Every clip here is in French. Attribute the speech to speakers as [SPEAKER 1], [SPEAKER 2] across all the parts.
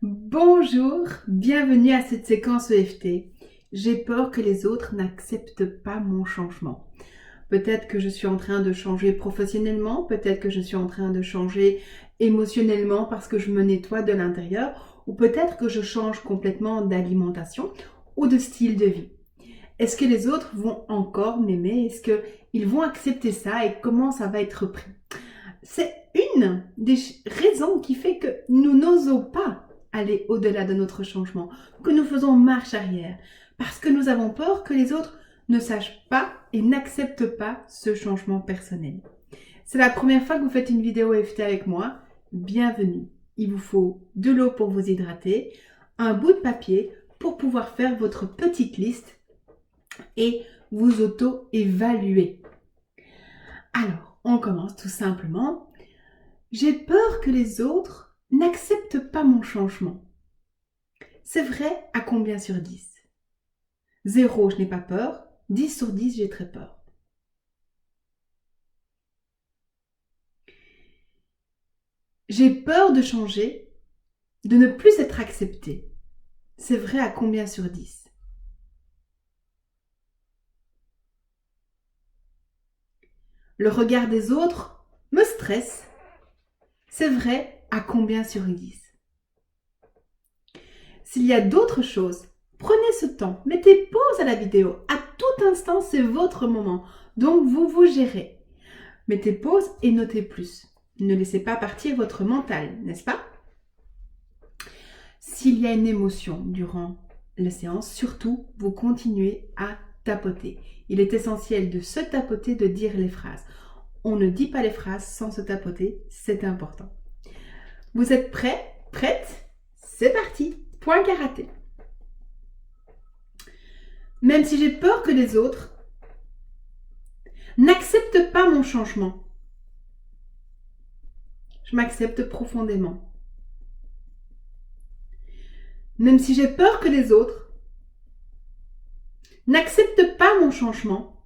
[SPEAKER 1] Bonjour, bienvenue à cette séquence EFT. J'ai peur que les autres n'acceptent pas mon changement. Peut-être que je suis en train de changer professionnellement, peut-être que je suis en train de changer émotionnellement parce que je me nettoie de l'intérieur, ou peut-être que je change complètement d'alimentation ou de style de vie. Est-ce que les autres vont encore m'aimer? Est-ce qu'ils vont accepter ça et comment ça va être pris? C'est une des raisons qui fait que nous n'osons pas aller au-delà de notre changement, que nous faisons marche arrière, parce que nous avons peur que les autres ne sachent pas et n'acceptent pas ce changement personnel. C'est la première fois que vous faites une vidéo EFT avec moi. Bienvenue. Il vous faut de l'eau pour vous hydrater, un bout de papier pour pouvoir faire votre petite liste et vous auto-évaluer. Alors, on commence tout simplement. J'ai peur que les autres n'acceptent pas mon changement. C'est vrai à combien sur 10? 0, je n'ai pas peur. 10 sur 10, j'ai très peur. J'ai peur de changer, de ne plus être acceptée. C'est vrai à combien sur 10? Le regard des autres me stresse. C'est vrai à combien sur 10? S'il y a d'autres choses, prenez ce temps, mettez pause à la vidéo. À tout instant, c'est votre moment. Donc, vous vous gérez. Mettez pause et notez plus. Ne laissez pas partir votre mental, n'est-ce pas? S'il y a une émotion durant la séance, surtout, vous continuez à tapoter. Il est essentiel de se tapoter, de dire les phrases. On ne dit pas les phrases sans se tapoter, c'est important. Vous êtes prêts? Prête? C'est parti! Point karaté. Même si j'ai peur que les autres n'acceptent pas mon changement, je m'accepte profondément. Même si j'ai peur que les autres n'acceptent pas mon changement,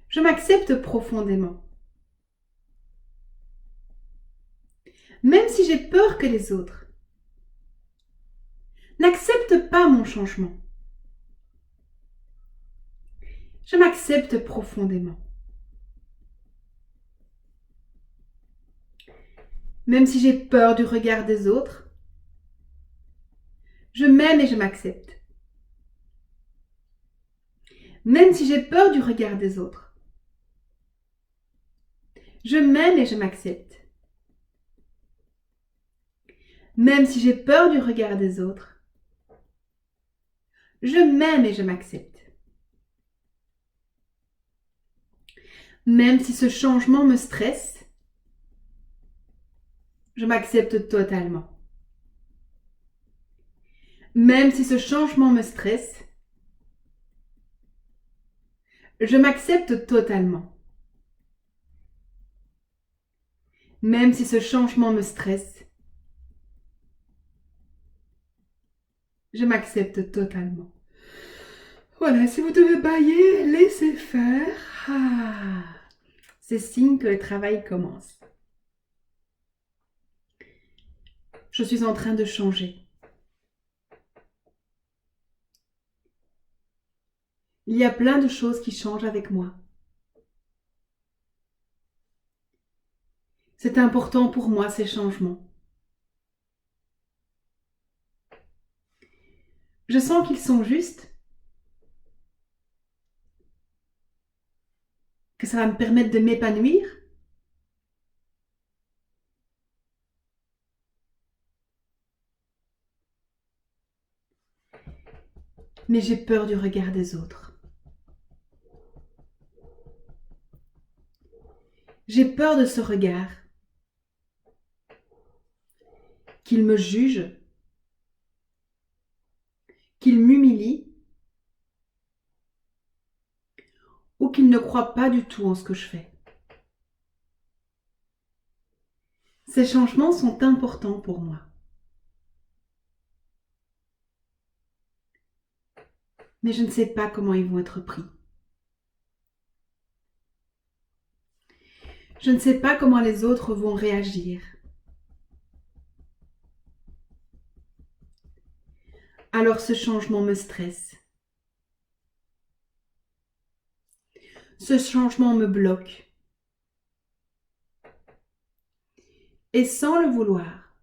[SPEAKER 1] je m'accepte profondément. Même si j'ai peur que les autres n'acceptent pas mon changement, je m'accepte profondément. Même si j'ai peur du regard des autres, je m'aime et je m'accepte. Même si j'ai peur du regard des autres, je m'aime et je m'accepte. Même si j'ai peur du regard des autres, je m'aime et je m'accepte. Même si ce changement me stresse, je m'accepte totalement. Même si ce changement me stresse, je m'accepte totalement. Même si ce changement me stresse, je m'accepte totalement. Voilà, si vous devez bailler, laissez faire. C'est signe que le travail commence. Je suis en train de changer. Il y a plein de choses qui changent avec moi. C'est important pour moi, ces changements. Je sens qu'ils sont justes, que ça va me permettre de m'épanouir. Mais j'ai peur du regard des autres. J'ai peur de ce regard, qu'il me juge, qu'il m'humilie ou qu'il ne croit pas du tout en ce que je fais. Ces changements sont importants pour moi. Mais je ne sais pas comment ils vont être pris. Je ne sais pas comment les autres vont réagir. Alors ce changement me stresse. Ce changement me bloque. Et sans le vouloir,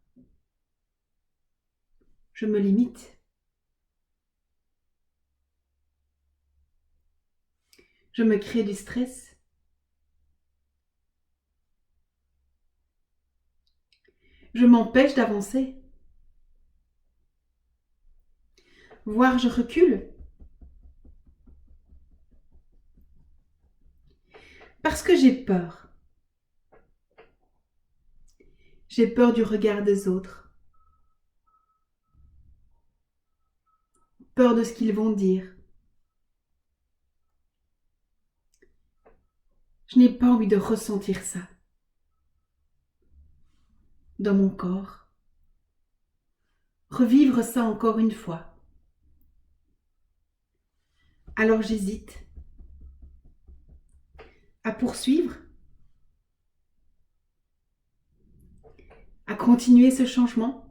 [SPEAKER 1] je me limite. Je me crée du stress. Je m'empêche d'avancer. Voire je recule. Parce que j'ai peur. J'ai peur du regard des autres. Peur de ce qu'ils vont dire. Je n'ai pas envie de ressentir ça dans mon corps. Revivre ça encore une fois. Alors j'hésite à poursuivre, à continuer ce changement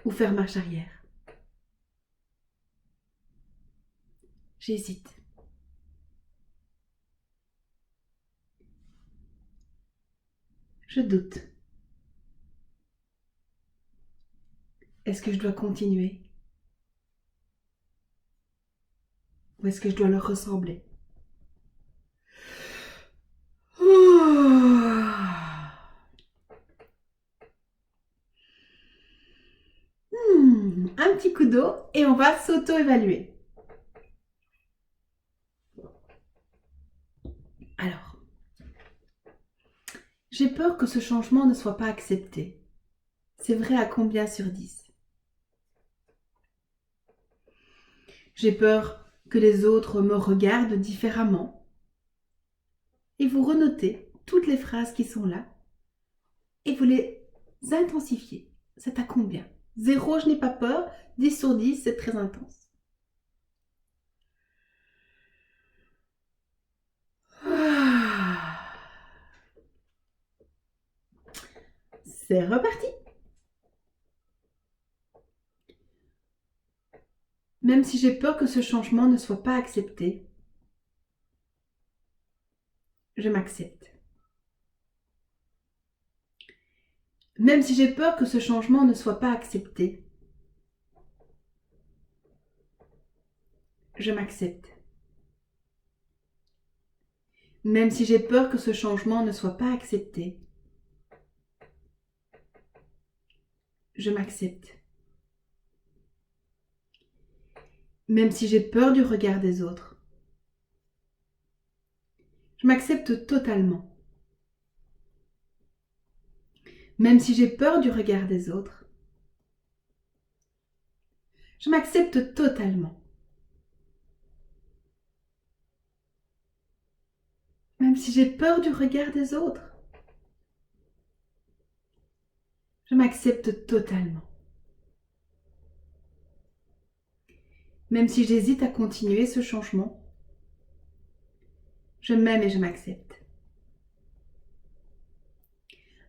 [SPEAKER 1] ou faire marche arrière. J'hésite. Je doute. Est-ce que je dois continuer? Ou est-ce que je dois leur ressembler? Un petit coup d'eau et on va s'auto-évaluer. Alors, j'ai peur que ce changement ne soit pas accepté. C'est vrai à combien sur 10? J'ai peur que les autres me regardent différemment. Et vous renotez toutes les phrases qui sont là et vous les intensifiez. C'est à combien? 0, je n'ai pas peur. 10 sur 10, c'est très intense. C'est reparti. Même si j'ai peur que ce changement ne soit pas accepté, je m'accepte. Même si j'ai peur que ce changement ne soit pas accepté, je m'accepte. Même si j'ai peur que ce changement ne soit pas accepté, je m'accepte. Même si j'ai peur du regard des autres, je m'accepte totalement. Même si j'ai peur du regard des autres, je m'accepte totalement. Même si j'ai peur du regard des autres, je m'accepte totalement. Même si j'hésite à continuer ce changement, je m'aime et je m'accepte.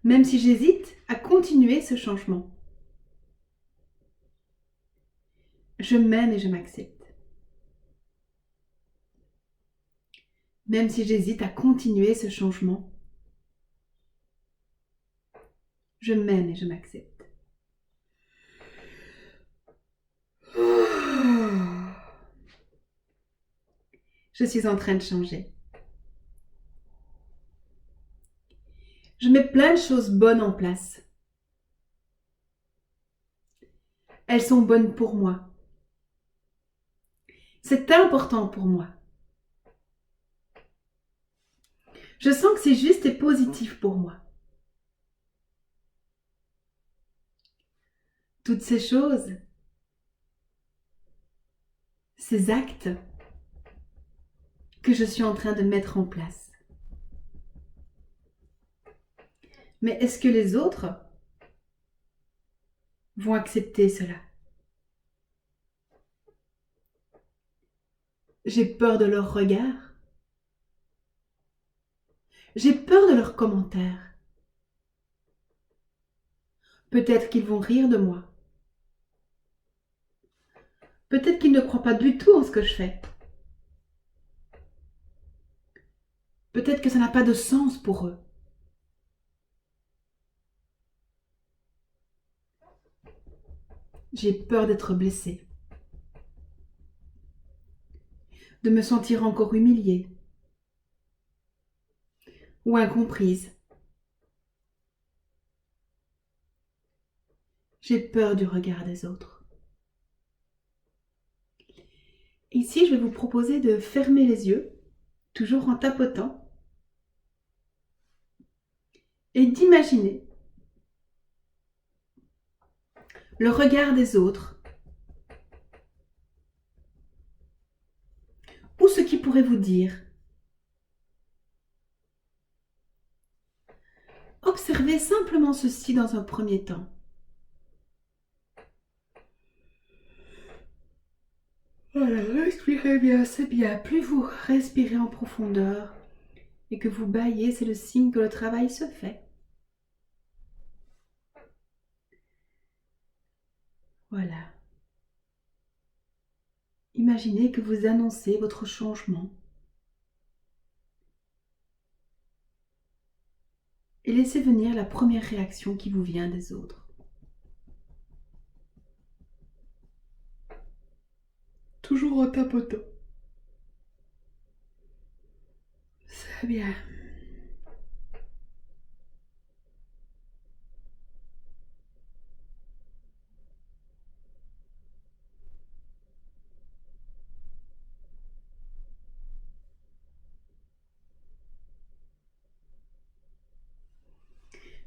[SPEAKER 1] Même si j'hésite à continuer ce changement, je m'aime et je m'accepte. Même si j'hésite à continuer ce changement, je m'aime et je m'accepte. Je suis en train de changer. Je mets plein de choses bonnes en place. Elles sont bonnes pour moi. C'est important pour moi. Je sens que c'est juste et positif pour moi. Toutes ces choses, ces actes que je suis en train de mettre en place. Mais est-ce que les autres vont accepter cela? J'ai peur de leur regard. J'ai peur de leurs commentaires. Peut-être qu'ils vont rire de moi. Peut-être qu'ils ne croient pas du tout en ce que je fais. Peut-être que ça n'a pas de sens pour eux. J'ai peur d'être blessée, de me sentir encore humiliée ou incomprise. J'ai peur du regard des autres. Ici, je vais vous proposer de fermer les yeux, toujours en tapotant, et d'imaginer le regard des autres ou ce qu'ils pourraient vous dire. Observez simplement ceci dans un premier temps. Voilà, respirez bien, c'est bien. Plus vous respirez en profondeur et que vous bâillez, c'est le signe que le travail se fait. Voilà. Imaginez que vous annoncez votre changement. Et laissez venir la première réaction qui vous vient des autres. Toujours en tapotant. C'est bien.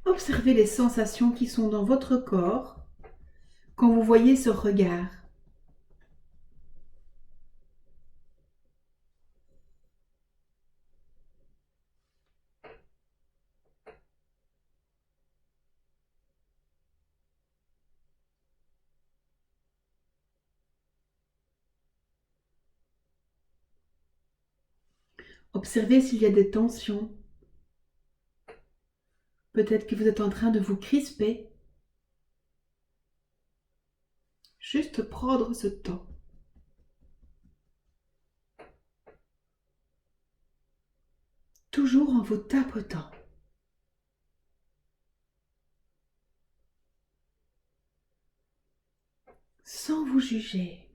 [SPEAKER 1] Observez les sensations qui sont dans votre corps quand vous voyez ce regard. Observez s'il y a des tensions. Peut-être que vous êtes en train de vous crisper. Juste prendre ce temps. Toujours en vous tapotant. Sans vous juger.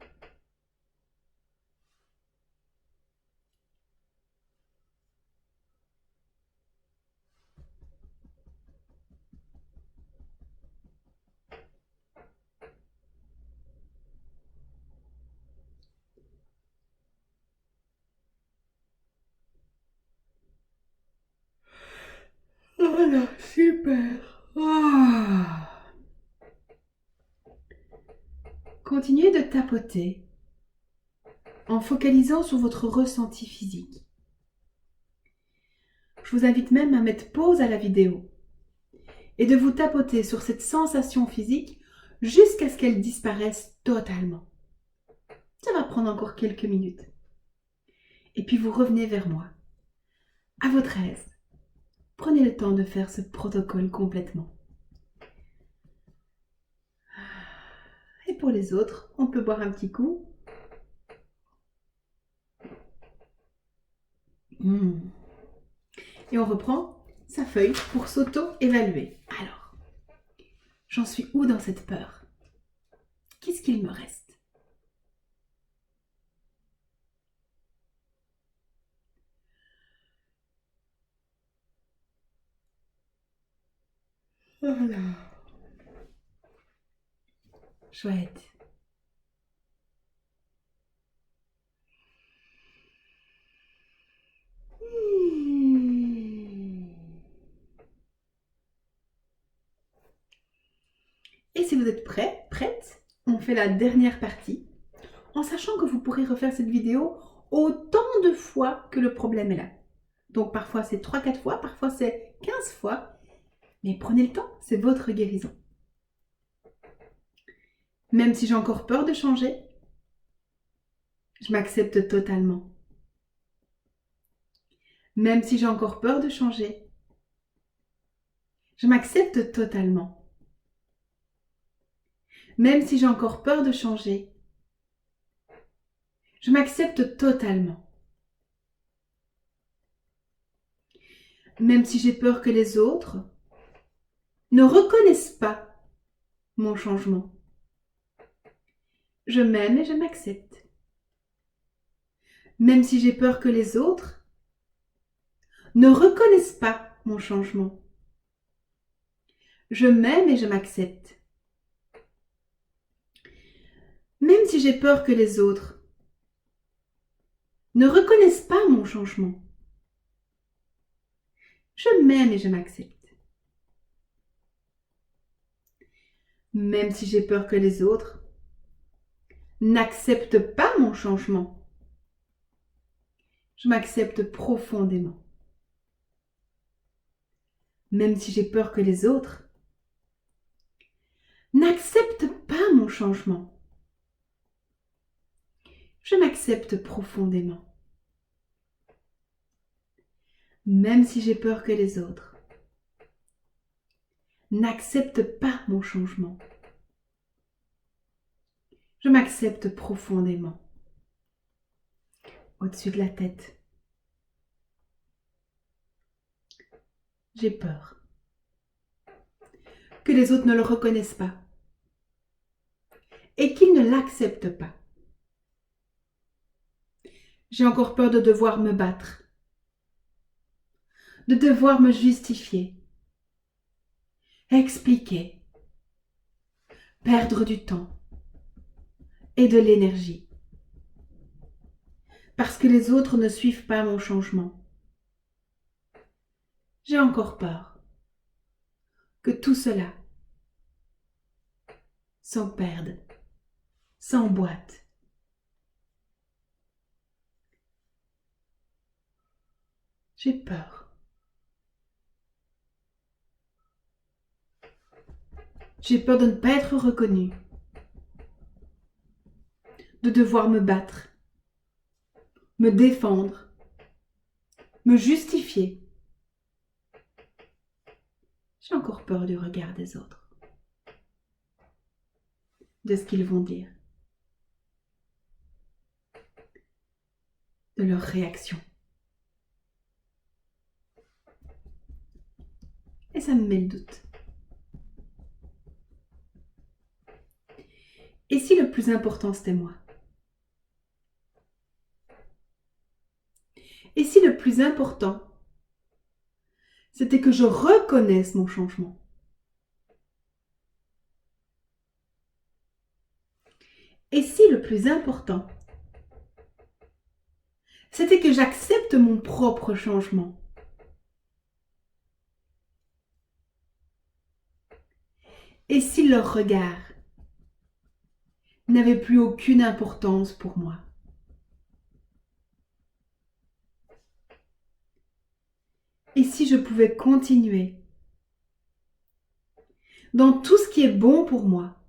[SPEAKER 1] Voilà, super. Ah. Continuez de tapoter en focalisant sur votre ressenti physique. Je vous invite même à mettre pause à la vidéo et de vous tapoter sur cette sensation physique jusqu'à ce qu'elle disparaisse totalement. Ça va prendre encore quelques minutes. Et puis vous revenez vers moi, à votre aise. Prenez le temps de faire ce protocole complètement. Et pour les autres, on peut boire un petit coup. Et on reprend sa feuille pour s'auto-évaluer. Alors, j'en suis où dans cette peur? Qu'est-ce qu'il me reste? Voilà. Chouette. Et si vous êtes prêt, prête, on fait la dernière partie, en sachant que vous pourrez refaire cette vidéo autant de fois que le problème est là. Donc parfois c'est 3-4 fois, parfois c'est 15 fois, mais prenez le temps, c'est votre guérison. Même si j'ai encore peur de changer, je m'accepte totalement. Même si j'ai encore peur de changer, je m'accepte totalement. Même si j'ai encore peur de changer, je m'accepte totalement. Même si j'ai peur que les autres ne reconnaissent pas mon changement, je m'aime et je m'accepte. Même si j'ai peur que les autres ne reconnaissent pas mon changement, je m'aime et je m'accepte. Même si j'ai peur que les autres ne reconnaissent pas mon changement, je m'aime et je m'accepte. Même si j'ai peur que les autres n'acceptent pas mon changement, je m'accepte profondément. Même si j'ai peur que les autres n'acceptent pas mon changement, je m'accepte profondément. Même si j'ai peur que les autres n'acceptent pas mon changement, je m'accepte profondément. Au-dessus de la tête, j'ai peur que les autres ne le reconnaissent pas et qu'ils ne l'acceptent pas. J'ai encore peur de devoir me battre, de devoir me justifier, expliquer, perdre du temps et de l'énergie, parce que les autres ne suivent pas mon changement. J'ai encore peur que tout cela s'en perde, s'emboîte. J'ai peur. J'ai peur de ne pas être reconnue, de devoir me battre, me défendre, me justifier. J'ai encore peur du regard des autres, de ce qu'ils vont dire, de leur réaction. Et ça me met le doute. Et si le plus important c'était moi? Et si le plus important c'était que je reconnaisse mon changement? Et si le plus important c'était que j'accepte mon propre changement? Et si leur regard n'avait plus aucune importance pour moi? Et si je pouvais continuer dans tout ce qui est bon pour moi?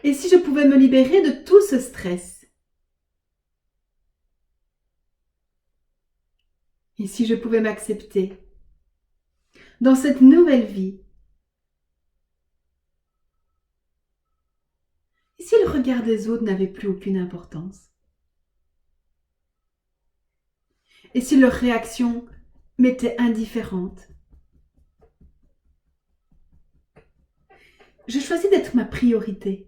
[SPEAKER 1] Et si je pouvais me libérer de tout ce stress? Et si je pouvais m'accepter dans cette nouvelle vie? Et si le regard des autres n'avait plus aucune importance? Et si leur réaction m'était indifférente? Je choisis d'être ma priorité.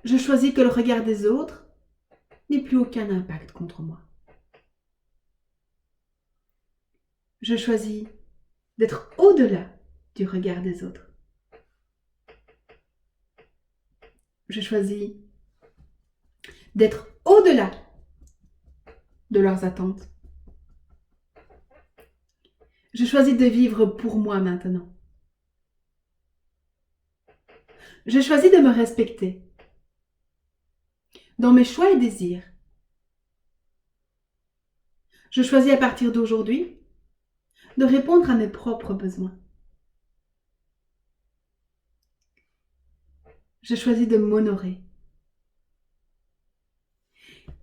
[SPEAKER 1] Je choisis que le regard des autres n'ait plus aucun impact contre moi. Je choisis d'être au-delà du regard des autres. Je choisis d'être au-delà de leurs attentes. Je choisis de vivre pour moi maintenant. Je choisis de me respecter dans mes choix et désirs. Je choisis à partir d'aujourd'hui de répondre à mes propres besoins. Je choisis de m'honorer.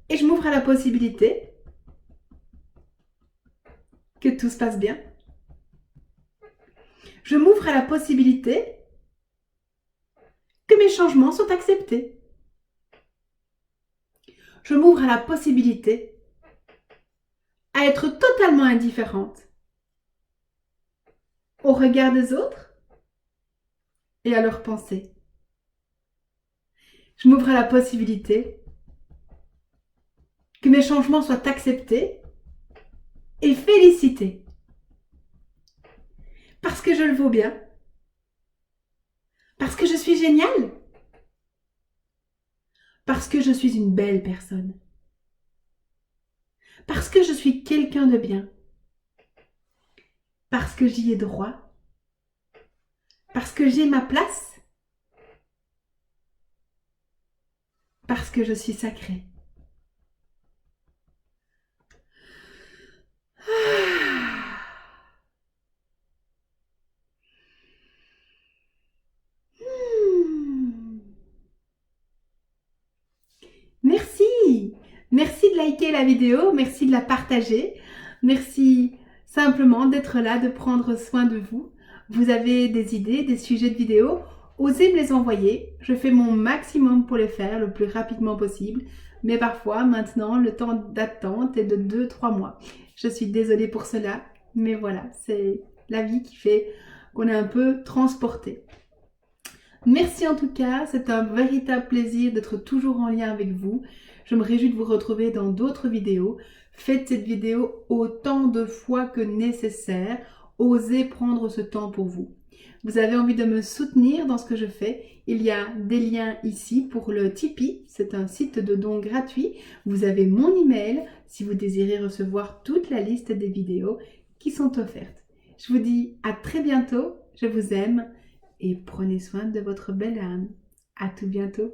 [SPEAKER 1] Et je m'ouvre à la possibilité que tout se passe bien. Je m'ouvre à la possibilité que mes changements sont acceptés. Je m'ouvre à la possibilité à être totalement indifférente au regard des autres et à leurs pensées. Je m'ouvre à la possibilité que mes changements soient acceptés et félicités. Parce que je le vaux bien. Parce que je suis géniale. Parce que je suis une belle personne. Parce que je suis quelqu'un de bien. Parce que j'y ai droit. Parce que j'ai ma place. Parce que je suis sacrée. Merci. Merci de liker la vidéo, merci de la partager, merci simplement d'être là, de prendre soin de vous. Vous avez des idées, des sujets de vidéos, osez me les envoyer. Je fais mon maximum pour les faire le plus rapidement possible, mais parfois maintenant le temps d'attente est de 2-3 mois. Je suis désolée pour cela, mais voilà, c'est la vie qui fait qu'on est un peu transporté. Merci en tout cas, c'est un véritable plaisir d'être toujours en lien avec vous. Je me réjouis de vous retrouver dans d'autres vidéos. Faites cette vidéo autant de fois que nécessaire. Osez prendre ce temps pour vous. Vous avez envie de me soutenir dans ce que je fais, il y a des liens ici pour le Tipeee. C'est un site de dons gratuit. Vous avez mon email si vous désirez recevoir toute la liste des vidéos qui sont offertes. Je vous dis à très bientôt. Je vous aime. Et prenez soin de votre belle âme. À tout bientôt.